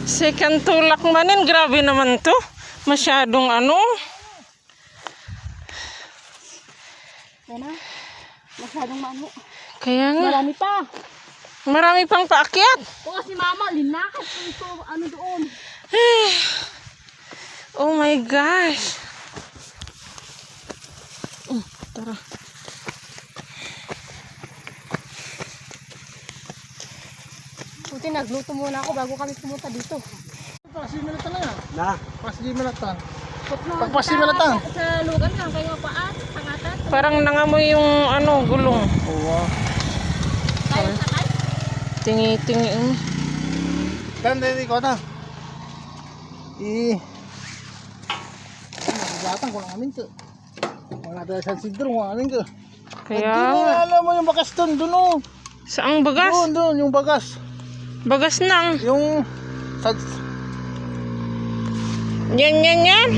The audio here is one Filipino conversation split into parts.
Second tulak manin, grabe naman to. Masyadong ano. Yan na. Masyadong maano. Kaya nga. Marami pa. Marami pang paakyat. Oo, si mama, linakas ito, ano doon. Oh my gosh. Tara. Buti nagluto muna ako bago kami pumunta dito. Pasimilatan na yan. Na. Pasimilatan. Putno, Pagpasimilatan. Sa lugan lang kayo paat, pangatan. Parang nangamoy yung ano, gulong. Oo. Tayo sakay. Tingi-tingi. Ganda ko na. Naglatang ko lang amin ko. Wala tayo sa Sidro, wala amin ko. Kaya Doon, nga. alam mo yung bagas doon, doon oh. Saang bagas? Doon, yung bagas. Bagas nang. Yung sa Yan.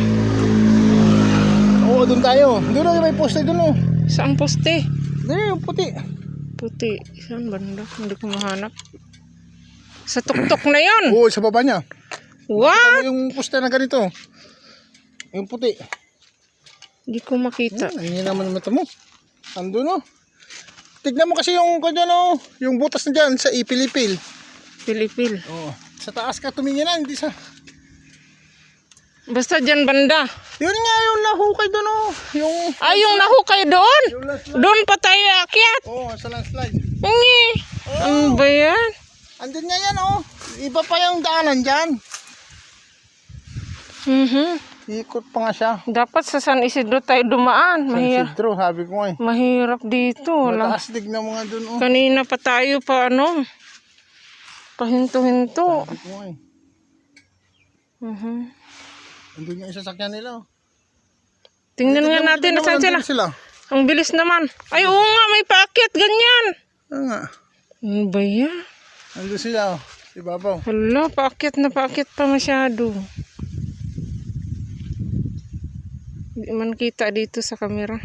oo, doon tayo. Doon na may poste doon oh. Saang poste? Doon yung puti. Puti. Saan banda? Hindi ko mahanap. Sa tuktok na yon. Oo, sa baba niya. What? Yung poste na ganito. Yung puti. Hindi ko makita. Hindi naman yung mata mo. Andun oh. Tignan mo kasi yung kanya no, yung butas na dyan sa ipilipil. Pilipil. Oo. Sa taas ka tumingin na, hindi sa... Basta dyan banda. Yun nga yung nahukay doon oh. Yung... Ay, yung nahukay doon. Yung landslide. Doon pa tayo akyat. Oo, sa landslide. Ngi. Ano ba yan? Andun nga yan oh. Iba pa yung daanan dyan. Ikot pa nga siya. Dapat sa San Isidro tayo dumaan. San Isidro, sabi ko nga eh. Mahirap dito. Mataas dig na mga doon oh. Kanina pa tayo pa ano. Pahinto-hinto. Sabi ko nga eh. Andun yung sasakyan nila oh. Tingnan nga natin na saan sila. Ang bilis naman. Ay, oo nga, may paakyat. Ganyan. Oo nga. Ano ba yan? Andun sila oh. Ibabaw. Hala, paakyat na paakyat pa masyado. Hindi man kita dito sa kamera.